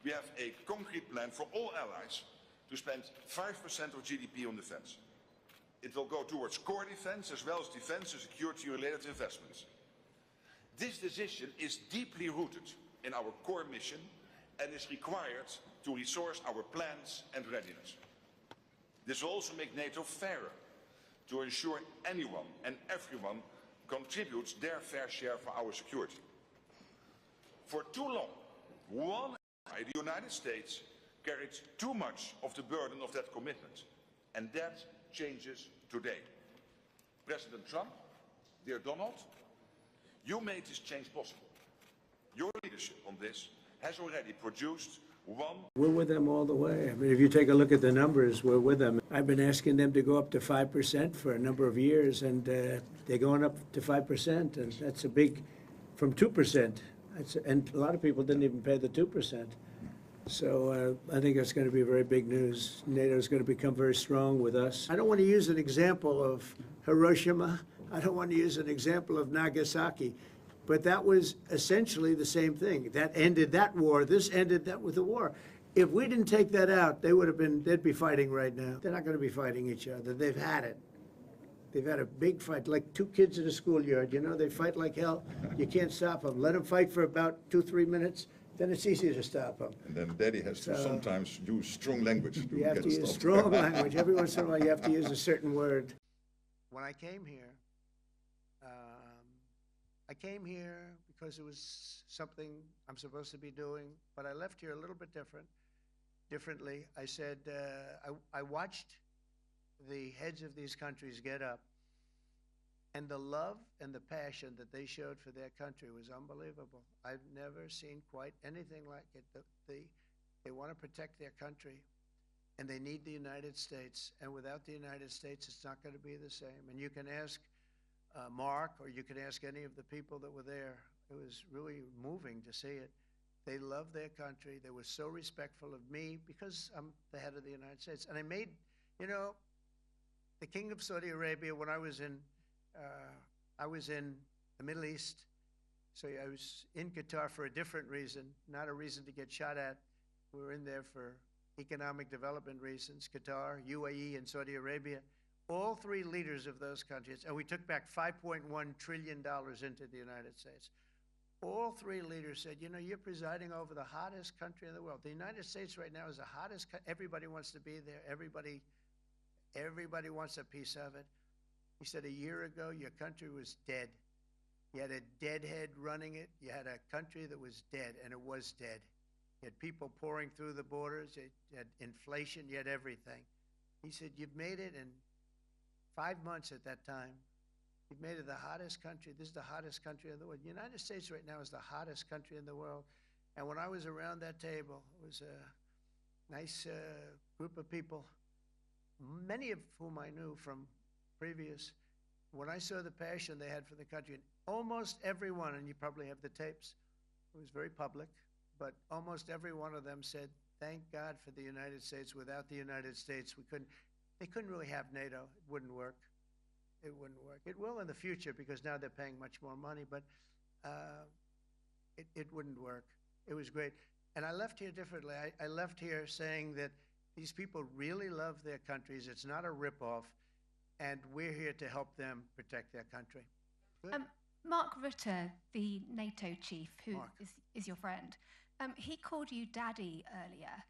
We have a concrete plan for all allies to spend 5% of GDP on defense. It will go towards core defense as well as defense and security related investments. This decision is deeply rooted in our core mission and is required to resource our plans and readiness. This will also make NATO fairer, to ensure anyone and everyone contributes their fair share for our security. For too long, one ally, the United States, carried too much of the burden of that commitment, and that changes today. President Trump, dear Donald, you made this change possible. Your leadership on this has already produced one. We're with them all the way. I mean, if you take a look at the numbers, we're with them. I've been asking them to go up to 5% for a number of years, and they're going up to 5%, and that's a big, from 2%. And a lot of people didn't even pay the 2%. So I think that's going to be very big news. NATO is going to become very strong with us. I don't want to use an example of Hiroshima. I don't want to use an example of Nagasaki. But that was essentially the same thing. That ended that war. This ended that with the war. If we didn't take that out, they'd be fighting right now. They're not going to be fighting each other. They've had it. They've had a big fight, like two kids in a schoolyard. You know, they fight like hell. You can't stop them. Let them fight for about 2-3 minutes. Then it's easy to stop them. And then Daddy has to sometimes use strong language. You have to use strong language. Every once in a while, you have to use a certain word. When I came here because it was something I'm supposed to be doing, but I left here a little bit differently. I said, I watched the heads of these countries get up, and the love and the passion that they showed for their country was unbelievable. I've never seen quite anything like it. They want to protect their country, and they need the United States. And without the United States, it's not going to be the same. And you can ask Mark, or you can ask any of the people that were there. It was really moving to see it. They loved their country. They were so respectful of me because I'm the head of the United States. And I made, you know, the King of Saudi Arabia, when I was in the Middle East, so I was in Qatar for a different reason, not a reason to get shot at. We were in there for economic development reasons, Qatar, UAE, and Saudi Arabia. All three leaders of those countries, and we took back $5.1 trillion into the United States. All three leaders said, you know, you're presiding over the hottest country in the world. The United States right now is the hottest country. Everybody wants to be there. Everybody wants a piece of it. He said, a year ago, your country was dead. You had a deadhead running it. You had a country that was dead, and it was dead. You had people pouring through the borders. You had inflation. You had everything. He said, you've made it in 5 months at that time. You've made it the hottest country. This is the hottest country in the world. The United States right now is the hottest country in the world. And when I was around that table, it was a nice group of people, many of whom I knew from previous. When I saw the passion they had for the country, and almost everyone, and you probably have the tapes, it was very public, but almost every one of them said, thank God for the United States. Without the United States, they couldn't really have NATO. It wouldn't work. It wouldn't work. It will in the future because now they're paying much more money, but it wouldn't work. It was great. And I left here differently. I left here saying that these people really love their countries. It's not a ripoff, and we're here to help them protect their country. Mark Rutte, the NATO chief, who is your friend, he called you daddy earlier.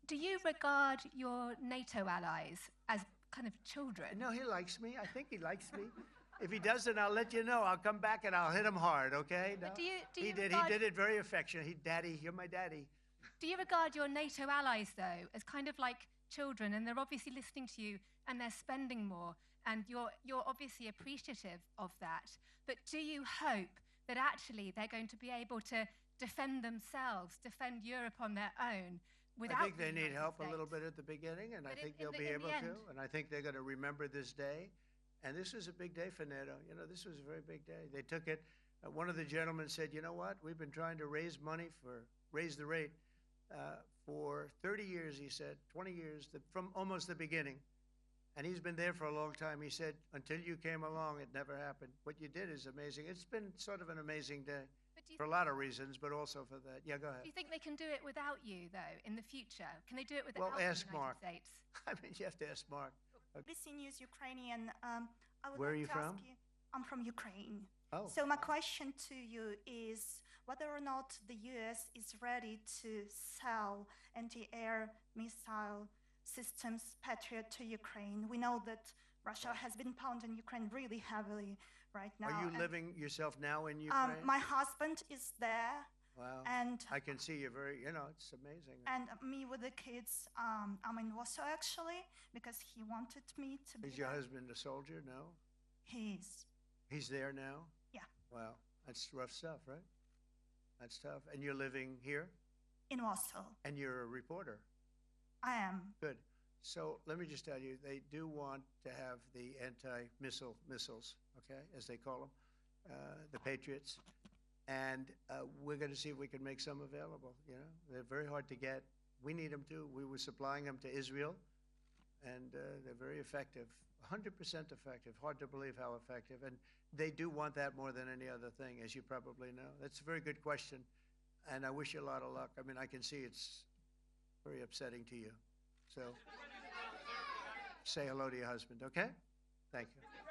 Do you regard your NATO allies as kind of children? No, he likes me. I think he likes me. If he doesn't, I'll let you know. I'll come back and I'll hit him hard, okay? No? He did it very affectionate. Daddy, you're my daddy. Do you regard your NATO allies, though, as kind of like children, and they're obviously listening to you and they're spending more, and you're obviously appreciative of that, but do you hope that actually they're going to be able to defend themselves, defend Europe on their own? I think they need help a little bit at the beginning, and I think they'll be able to, and I think they're going to remember this day. And this was a big day for NATO. You know, this was a very big day. They took it. One of the gentlemen said, you know what? We've been trying to raise the rate for 30 years, he said, 20 years, from almost the beginning. And he's been there for a long time. He said, until you came along, it never happened. What you did is amazing. It's been sort of an amazing day. But do you, for a lot of reasons, but also for that. Yeah, go do ahead. you think they can do it without you, though, in the future? Can they do it Well, without the ask United Mark. States? I mean, you have to ask Mark. BBC News Ukrainian. I would Where are like you to from? ask you. I'm from Ukraine. Oh, So my question to you is whether or not the U.S. is ready to sell anti-air missile systems Patriot to Ukraine. We know that Russia has been pounding Ukraine really heavily right now. are you and, living yourself now in Ukraine? my husband is there, Wow. and I can see you're very, it's amazing. and me with the kids. I'm in Warsaw actually because he wanted me to be Is your there. husband a soldier? No? He is. He's there now? Yeah. Wow. That's rough stuff, right? That's tough. And you're living here? In Warsaw. And you're a reporter? I am. Good. So let me just tell you, they do want to have the missiles, okay, as they call them, the Patriots. And we're going to see if we can make some available, They're very hard to get. We need them too. We were supplying them to Israel, and they're very effective, 100% effective. Hard to believe how effective. And they do want that more than any other thing, as you probably know. That's a very good question, and I wish you a lot of luck. I mean, I can see it's very upsetting to you. So say hello to your husband, okay? Thank you.